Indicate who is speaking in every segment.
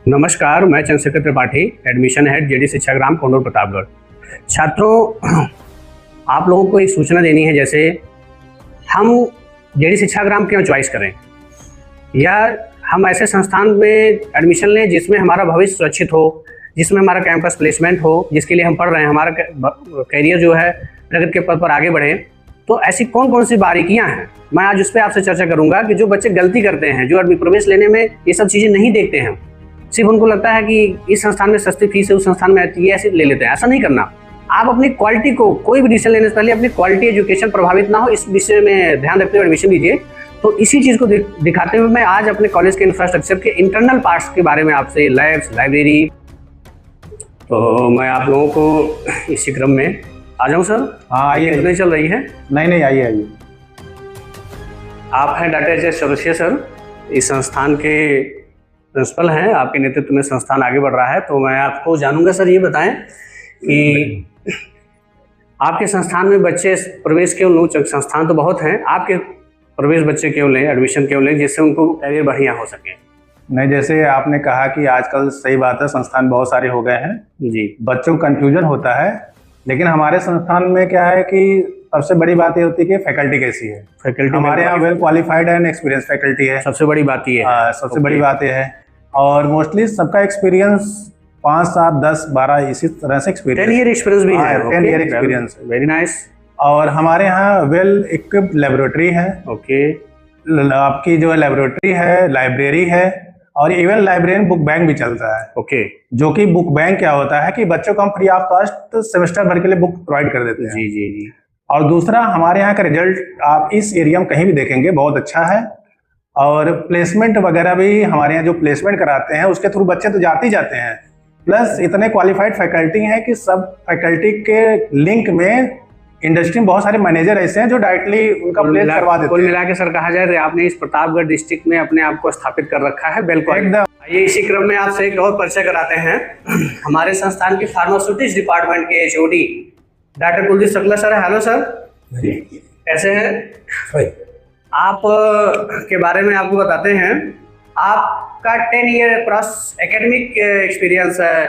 Speaker 1: नमस्कार, मैं Chandrashekhar Tripathi, admission head JD Shikshagram Kondur Pratapgarh. छात्रों, आप लोगों को एक सूचना देनी है। जैसे हम जेडी शिक्षाग्राम क्यों चॉइस करें, या हम ऐसे संस्थान में एडमिशन लें जिसमें हमारा भविष्य सुरक्षित हो, जिसमें हमारा कैंपस प्लेसमेंट हो, जिसके लिए हम पढ़ रहे हैं, हमारा करियर जो है प्रगति के पथ पर आगे बढ़े। तो ऐसी कौन कौन सी बारीकियां हैं, मैं आज उस पर आपसे चर्चा करूंगा कि जो बच्चे गलती करते हैं, जो प्रवेश लेने में ये सब चीज़ें नहीं देखते हैं, सिर्फ उनको लगता है कि इस संस्थान में सस्ती फीस है, उस संस्थान में ये ऐसे ले लेते हैं। ऐसा नहीं करना। आप अपनी क्वालिटी को, कोई भी डिसीजन लेने से पहले अपनी क्वालिटी एजुकेशन प्रभावित ना हो, इस विषय में ध्यान रखते हुए एडमिशन लीजिए। तो इसी चीज़ को दिखाते हुए मैं आज अपने कॉलेज के इंफ्रास्ट्रक्चर के इंटरनल पार्ट्स के बारे में आपसे, लैब्स, लाइब्रेरी, तो मैं आप लोगों को इसी क्रम में आ जाऊँ सर।
Speaker 2: हाँ आइए।
Speaker 1: नहीं चल रही है?
Speaker 2: नहीं आइए आइए।
Speaker 1: आप हैं डॉक्टर एच.एस. चौरसिया सर, इस संस्थान के प्रिंसिपल हैं। आपके नेतृत्व में संस्थान आगे बढ़ रहा है। तो मैं आपको जानूंगा सर, ये बताएं कि आपके संस्थान में बच्चे प्रवेश क्यों लूँ? संस्थान तो बहुत हैं, आपके प्रवेश बच्चे क्यों लें, एडमिशन क्यों लें, जिससे उनको करियर बढ़िया हो सके?
Speaker 2: नहीं, जैसे आपने कहा कि आजकल सही बात है, संस्थान बहुत सारे हो गए हैं
Speaker 1: जी,
Speaker 2: बच्चों को कन्फ्यूजन होता है। लेकिन हमारे संस्थान में क्या है कि सबसे बड़ी बात ये होती है कि फैकल्टी कैसी है।
Speaker 1: फैकल्टी
Speaker 2: हमारे यहाँ well qualified and experience faculty है।
Speaker 1: सबसे बड़ी बात ये है।
Speaker 2: सबसे बड़ी बात ये है। और मोस्टली सबका एक्सपीरियंस 5, 7, 10, 12 इसी तरह से एक्सपीरियंस।
Speaker 1: 10 ईयर एक्सपीरियंस भी है।
Speaker 2: 10 ईयर एक्सपीरियंस।
Speaker 1: Very nice.
Speaker 2: और हमारे यहाँ वेल इक्विप्ड लेबोरेटरी है।
Speaker 1: ओके।
Speaker 2: आपकी जो लेबोरेटरी है, लाइब्रेरी है, और इवन लाइब्रेरी बुक बैंक भी चलता है।
Speaker 1: ओके।
Speaker 2: जो कि बुक बैंक क्या होता है कि बच्चों को हम फ्री ऑफ कॉस्ट सेमेस्टर भर के लिए बुक प्रोवाइड कर देते हैं।
Speaker 1: जी जी जी।
Speaker 2: और दूसरा, हमारे यहाँ का रिजल्ट आप इस एरिया में कहीं भी देखेंगे बहुत अच्छा है। और प्लेसमेंट वगैरह भी हमारे यहाँ जो प्लेसमेंट कराते हैं उसके थ्रू बच्चे तो जाते ही जाते हैं, प्लस इतने क्वालिफाइड फैकल्टी हैं कि सब फैकल्टी के लिंक में इंडस्ट्री में बहुत सारे मैनेजर ऐसे हैं जो डायरेक्टली उनका प्लेस करवा देते हैं।
Speaker 1: कुल मिला के सर कहा जाए, आपने इस प्रतापगढ़ डिस्ट्रिक्ट में अपने आप को स्थापित कर रखा है। बिल्कुल
Speaker 2: एकदम।
Speaker 1: आइए इसी क्रम में आपसे एक और परिचय कराते हैं। हमारे संस्थान के फार्मास्यूटिक्स डिपार्टमेंट के HOD doctor Kuldeep Shukla sir. Hello sir, कैसे हैं? आप के बारे में आपको बताते हैं। आपका 10 ईयर क्रॉस एकेडमिक एक्सपीरियंस है,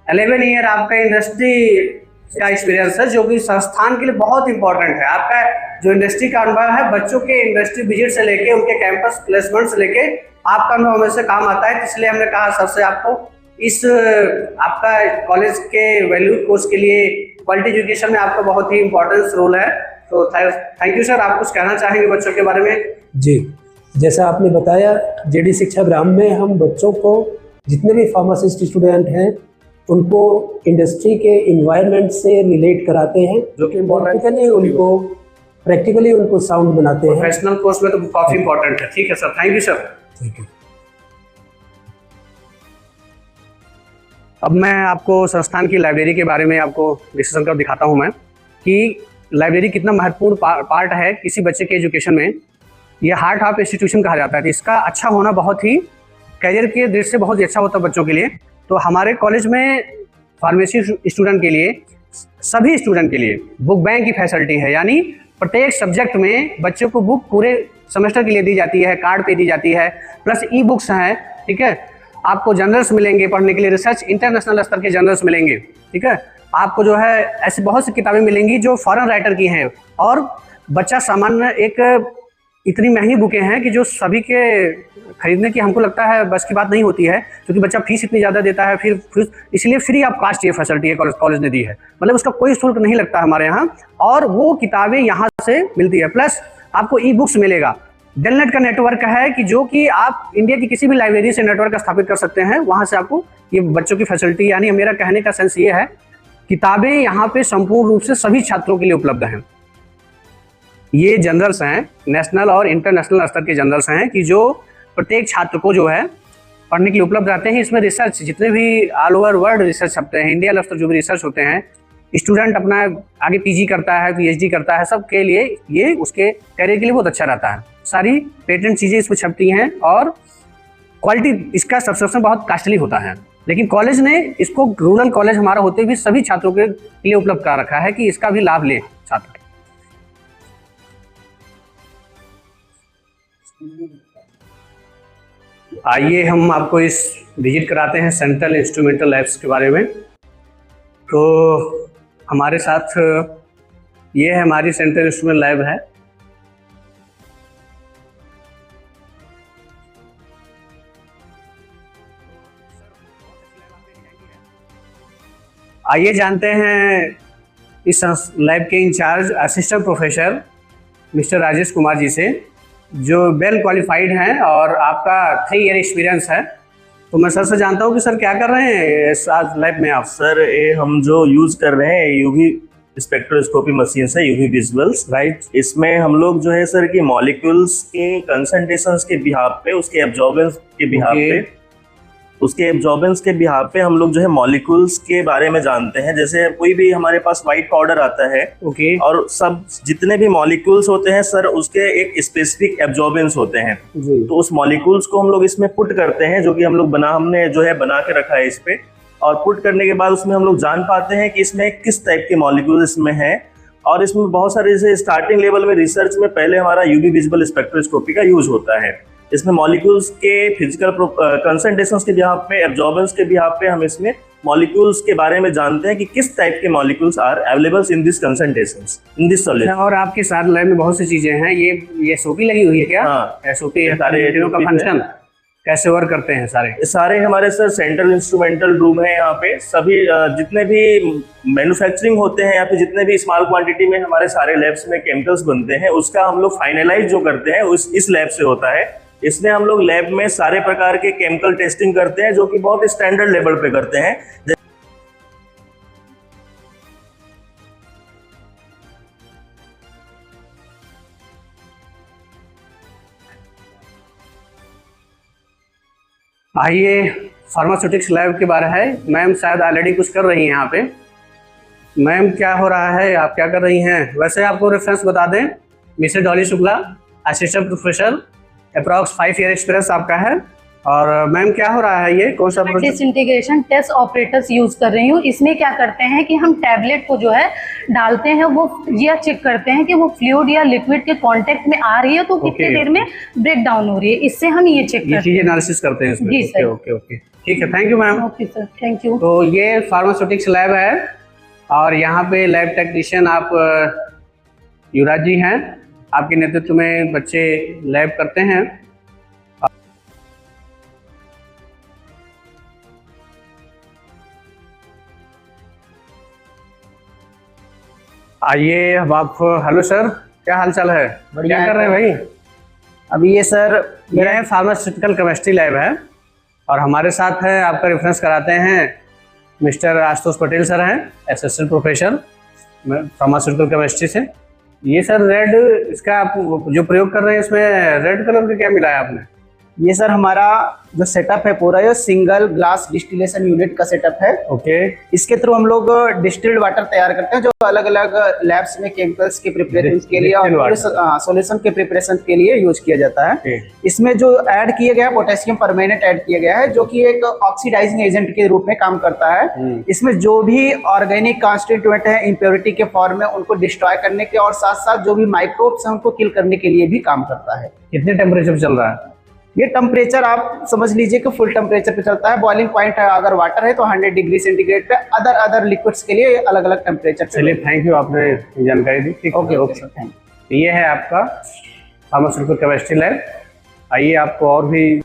Speaker 1: 11 ईयर आपका इंडस्ट्री का एक्सपीरियंस है, जो कि संस्थान के लिए बहुत इंपॉर्टेंट है। आपका जो इंडस्ट्री का अनुभव है, बच्चों के इंडस्ट्री विजिट से लेके उनके कैंपस प्लेसमेंट से लेके आपका अनुभव हमें से काम आता है। इसलिए हमने कहा सबसे आपको इस आपका कॉलेज के वैल्यू कोर्स के लिए क्वालिटी एजुकेशन में आपका बहुत ही इंपॉर्टेंस रोल है। तो थैंक यू सर। आप कुछ कहना चाहेंगे बच्चों के बारे में?
Speaker 3: जी, जैसा आपने बताया, जेडी शिक्षाग्राम में हम बच्चों को, जितने भी फार्मासिस्ट स्टूडेंट हैं, उनको इंडस्ट्री के इन्वायरमेंट से रिलेट कराते हैं,
Speaker 1: जो कि
Speaker 3: प्रैक्टिकली उनको साउंड बनाते हैं।
Speaker 1: प्रोफेशनल कोर्स में तो काफी इंपॉर्टेंट है। ठीक है sir, thank you sir.
Speaker 3: Thank you.
Speaker 1: अब मैं आपको संस्थान की लाइब्रेरी के बारे में आपको डिस्कशन कर दिखाता हूं मैं, कि लाइब्रेरी कितना महत्वपूर्ण पार्ट है किसी बच्चे के एजुकेशन में। यह हार्ट ऑफ इंस्टीट्यूशन कहा जाता है। तो इसका अच्छा होना बहुत ही करियर के दृष्टि से बहुत ही अच्छा होता है बच्चों के लिए। तो हमारे कॉलेज में फार्मेसी स्टूडेंट के लिए, सभी स्टूडेंट के लिए बुक बैंक की फैसिलिटी है। यानी प्रत्येक सब्जेक्ट में बच्चों को बुक पूरे सेमेस्टर के लिए दी जाती है, कार्ड पे दी जाती है, प्लस ई बुक्स हैं। ठीक है, आपको जर्नल्स मिलेंगे पढ़ने के लिए, रिसर्च इंटरनेशनल स्तर के जर्नल्स मिलेंगे। ठीक है, आपको जो है ऐसी बहुत सी किताबें मिलेंगी जो फॉरेन राइटर की हैं। और बच्चा सामान्य एक इतनी महंगी बुकें हैं कि जो सभी के खरीदने की हमको लगता है बस की बात नहीं होती है, क्योंकि बच्चा फीस इतनी ज़्यादा देता है। फिर इसलिए फ्री ऑफ कास्ट ये फैसिलिटी है कॉलेज ने दी है, मतलब उसका कोई शुल्क नहीं लगता हमारे यहाँ, और वो किताबें यहाँ से मिलती है। प्लस आपको ई बुक्स मिलेगा। डेलनेट का नेटवर्क है कि जो कि आप इंडिया की किसी भी लाइब्रेरी से नेटवर्क स्थापित कर सकते हैं, वहाँ से आपको ये बच्चों की फैसिलिटी, यानी मेरा कहने का सेंस ये है, किताबें यहाँ पे संपूर्ण रूप से सभी छात्रों के लिए उपलब्ध हैं। ये जर्नल्स हैं, नेशनल और इंटरनेशनल स्तर के जर्नल्स हैं कि जो प्रत्येक छात्र को जो है पढ़ने के लिए उपलब्ध रहते हैं। इसमें रिसर्च, जितने भी ऑल ओवर वर्ल्ड रिसर्च छपते हैं, इंडिया लेवल पर जो भी रिसर्च होते हैं, स्टूडेंट अपना आगे पीजी करता है, पीएचडी करता है, सब के लिए ये उसके करियर के लिए बहुत अच्छा रहता है। सारी पेटेंट चीज़ें इसमें छपती हैं, और क्वालिटी इसका सब्सक्रिप्शन बहुत कॉस्टली होता है। लेकिन कॉलेज ने इसको रूरल कॉलेज हमारा होते हुए सभी छात्रों के लिए उपलब्ध करा रखा है कि इसका भी लाभ ले छात्र। आइए हम आपको इस विजिट कराते हैं सेंट्रल इंस्ट्रूमेंटल लैब्स के बारे में। तो हमारे साथ ये है हमारी सेंट्रल इंस्ट्रूमेंट लैब है। आइए जानते हैं इस लैब के incharge assistant professor mister Rajesh Kumar ji से, जो वेल क्वालिफाइड हैं और आपका 3 ईयर एक्सपीरियंस है। तो मैं सर से जानता हूँ कि सर क्या कर रहे हैं इस लैब में आप?
Speaker 4: सर ये हम जो यूज कर रहे हैं यूवी स्पेक्ट्रोस्कोपी मशीन है, यूवी विजुअल्स, राइट। इसमें हम लोग जो है सर की मॉलिक्यूल्स के कंसंट्रेशंस के बिहाफ पे, उसके एब्जॉर्बेंस के बिहाफ पे, हम लोग जो है मॉलिक्यूल्स के बारे में जानते हैं। जैसे कोई भी हमारे पास व्हाइट पाउडर आता है, और सब जितने भी मॉलिक्यूल्स होते हैं सर, उसके एक स्पेसिफिक एब्जॉर्बेंस होते हैं। तो उस मॉलिक्यूल्स को हम लोग इसमें पुट करते हैं, जो कि हमने जो है बना के रखा है इस पे। और पुट करने के बाद उसमें हम लोग जान पाते हैं कि इसमें किस टाइप के मॉलिक्यूल इसमें है। और इसमें बहुत सारे, जैसे स्टार्टिंग लेवल में रिसर्च में पहले हमारा यूवी विजिबल स्पेक्ट्रोस्कोपी का यूज होता है। इसमें मॉलिक्यूल्स के फिजिकल कंसंट्रेशंस के बिहाफ पे, एब्जॉर्बेंस के बिहाफ पे हम इसमें मॉलिक्यूल्स के बारे में जानते हैं कि किस टाइप के molecules are available in this concentrations in this solution.
Speaker 1: और आपके साथ लैब में बहुत सी चीजें हैं। ये एसओपी लगी हुई है क्या?
Speaker 4: हाँ,
Speaker 1: एसओपी सारे का फंक्शन कैसे वर्क करते हैं?
Speaker 4: सारे हमारे सर सेंट्रल इंस्ट्रूमेंटल रूम है। यहाँ पे सभी जितने भी मैन्युफैक्चरिंग होते हैं या फिर जितने भी स्मॉल क्वांटिटी में हमारे सारे लैब्स में केमिकल्स बनते हैं, उसका हम लोग फाइनलाइज जो करते हैं इस लैब से होता है। इसमें हम लोग लैब में सारे प्रकार के केमिकल टेस्टिंग करते हैं, जो कि बहुत स्टैंडर्ड लेवल पे करते हैं।
Speaker 1: आइए फार्मास्यूटिक्स लैब के बारे है। मैम शायद ऑलरेडी कुछ कर रही हैं यहाँ पे। मैम क्या हो रहा है, आप क्या कर रही हैं? वैसे आपको रेफरेंस बता दें, mister Dolly Shukla, assistant professor, approx 5 year experience आपका है। और मैम क्या हो रहा है, ये कौन सा project?
Speaker 5: Disintegration test operators use कर रही हूँ। इसमें क्या करते हैं कि हम टैबलेट को जो है डालते हैं, वो यह चेक करते हैं कि वो फ्लूइड या लिक्विड के कांटेक्ट में आ रही है तो कितनी देर में ब्रेक डाउन हो रही है। इससे हम ये चेक करते हैं,
Speaker 1: चीजें एनालिसिस करते हैं इसमें।
Speaker 5: जी सर।
Speaker 1: ओके, ठीक है, thank you ma'am.
Speaker 5: Okay sir, thank you.
Speaker 1: तो ये फार्मास्यूटिक्स लैब है और यहाँ पे लैब टेक्नीशियन आप युवराज जी हैं। आपके नेतृत्व में बच्चे लैब करते हैं। आइए अब आप, हेलो सर, क्या हाल चाल है? क्या कर रहे हैं भाई?
Speaker 6: अभी ये सर
Speaker 1: मेरा फार्मास्यूटिकल केमिस्ट्री लैब है और हमारे साथ है, आपका रेफरेंस कराते हैं मिस्टर आशुतोष पटेल सर हैं, असिस्टेंट प्रोफेसर फार्मास्यूटिकल केमिस्ट्री से। ये सर रेड, इसका आप जो प्रयोग कर रहे हैं इसमें रेड कलर का क्या मिला है आपने?
Speaker 6: ये सर हमारा जो सेटअप है पूरा, ये सिंगल ग्लास डिस्टिलेशन यूनिट का सेटअप है।
Speaker 1: ओके।
Speaker 6: इसके थ्रू हम लोग डिस्टिल्ड वाटर तैयार करते हैं, जो अलग अलग लैब्स में केमिकल्स के प्रिपरेशन के लिए और सॉल्यूशन के प्रिपरेशन के लिए यूज किया जाता है। इसमें जो ऐड किया गया है पोटेशियम परमैंगनेट ऐड किया गया है, जो कि एक ऑक्सीडाइजिंग एजेंट के रूप में काम करता है। इसमें जो भी ऑर्गेनिक कॉन्स्टिट्यूएंट है इम्प्योरिटी के फॉर्म में, उनको डिस्ट्रॉय करने के और साथ साथ जो भी माइक्रोब्स हैं उनको किल करने के लिए भी काम करता है।
Speaker 1: कितने टेम्परेचर चल रहा है?
Speaker 6: ये टेम्परेचर आप समझ लीजिए कि फुल टेम्परेचर पे चलता है। बॉइलिंग पॉइंट है अगर वाटर है तो 100 डिग्री सेंटीग्रेड पे। अदर लिक्विड्स के लिए अलग अलग टेम्परेचर।
Speaker 1: चलिए, थैंक यू, आपने जानकारी दी।
Speaker 6: Okay sir, thank you.
Speaker 1: ये है आपका फार्मास्यूटिकल केमिस्ट्री लैब। आइए आपको और भी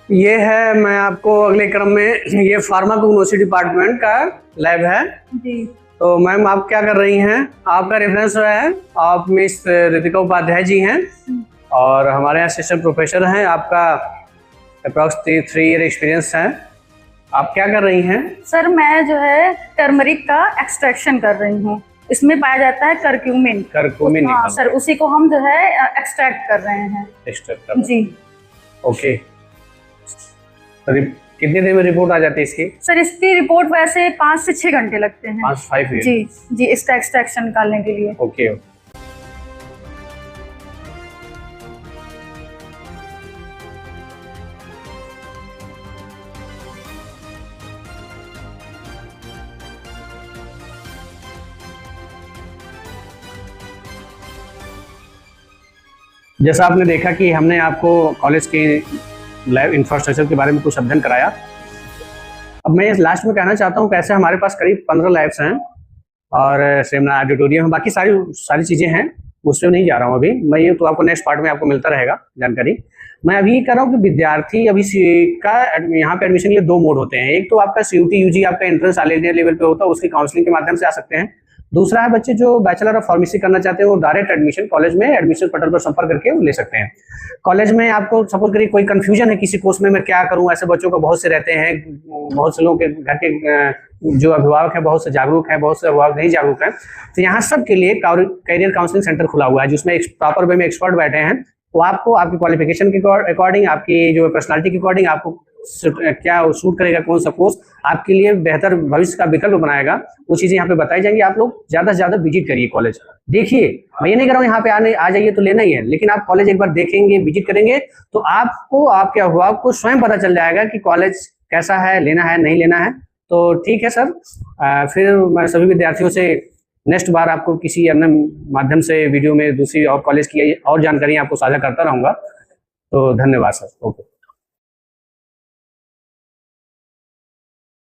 Speaker 1: ये है, मैं आपको अगले क्रम में, ये फार्माकोग्नोसी डिपार्टमेंट का लैब है
Speaker 5: जी।
Speaker 1: तो मैम आप क्या कर रही हैं? आपका रेफरेंस है, आप मिस रितिका उपाध्याय जी हैं और हमारे यहाँ असिस्टेंट प्रोफेसर हैं। आपका अप्रॉक्स 3 ईयर एक्सपीरियंस है। आप क्या कर रही हैं?
Speaker 5: सर मैं जो है टर्मरिक का एक्सट्रैक्शन कर रही हूँ। इसमें पाया जाता है करक्यूमिन। हाँ सर, उसी को हम जो है एक्सट्रैक्ट कर रहे हैं। जी।
Speaker 1: ओके। कितने दिन में रिपोर्ट आ जाती है इसकी?
Speaker 5: सर इसकी रिपोर्ट वैसे 5 से 6 घंटे लगते हैं।
Speaker 1: 5
Speaker 5: जी, इसका एक्सट्रैक्शन निकालने के लिए।
Speaker 1: ओके। जैसा आपने देखा कि हमने आपको कॉलेज के लैब इंफ्रास्ट्रक्चर के बारे में कुछ अध्ययन कराया। अब मैं लास्ट में कहना चाहता हूँ कैसे हमारे पास करीब 15 लैब्स हैं और सेमिनार ऑडिटोरियम, बाकी सारी चीज़ें हैं, उससे नहीं जा रहा हूँ अभी मैं। ये तो आपको नेक्स्ट पार्ट में आपको मिलता रहेगा जानकारी। मैं अभी कह रहा हूँ कि विद्यार्थी अभी का यहाँ पे एडमिशन के लिए 2 मोड होते हैं। एक तो आपका CUT UG आपका एंट्रेंस ऑल इंडिया लेवल पे होता है, उसकी काउंसलिंग के माध्यम से आ सकते हैं। दूसरा है बच्चे जो बैचलर ऑफ फार्मेसी करना चाहते हैं वो डायरेक्ट एडमिशन कॉलेज में एडमिशन पोर्टल पर संपर्क करके वो ले सकते हैं। कॉलेज में आपको सपोज करिए कोई कंफ्यूजन है किसी कोर्स में मैं क्या करूं, ऐसे बच्चों को बहुत से रहते हैं। बहुत से लोगों के घर के जो अभिभावक है बहुत से जागरूक है, बहुत से अभिभावक नहीं जागरूक है। तो यहाँ सब के लिए कैरियर काउंसलिंग सेंटर खुला हुआ है जिसमें एक प्रॉपर वे में एक्सपर्ट बैठे हैं। वो आपको आपकी क्वालिफिकेशन के अकॉर्डिंग, आपकी जो पर्सनालिटी के अकॉर्डिंग आपको क्या सूट करेगा, कौन सा कोर्स आपके लिए बेहतर भविष्य का विकल्प बनाएगा, वो चीजें यहाँ पे बताई जाएंगी। आप लोग ज्यादा से ज्यादा विजिट करिए कॉलेज, देखिए। मैं ये नहीं कर रहा हूँ यहाँ पे आ जाइए तो लेना ही है, लेकिन आप कॉलेज एक बार देखेंगे, विजिट करेंगे तो आपको आपके अभिभावक को स्वयं पता चल जाएगा कि कॉलेज कैसा है, लेना है नहीं लेना है। तो ठीक है सर, फिर मैं सभी विद्यार्थियों से नेक्स्ट बार आपको किसी अन्य माध्यम से वीडियो में दूसरी और कॉलेज की और जानकारी आपको साझा करता रहूंगा। तो धन्यवाद सर। ओके।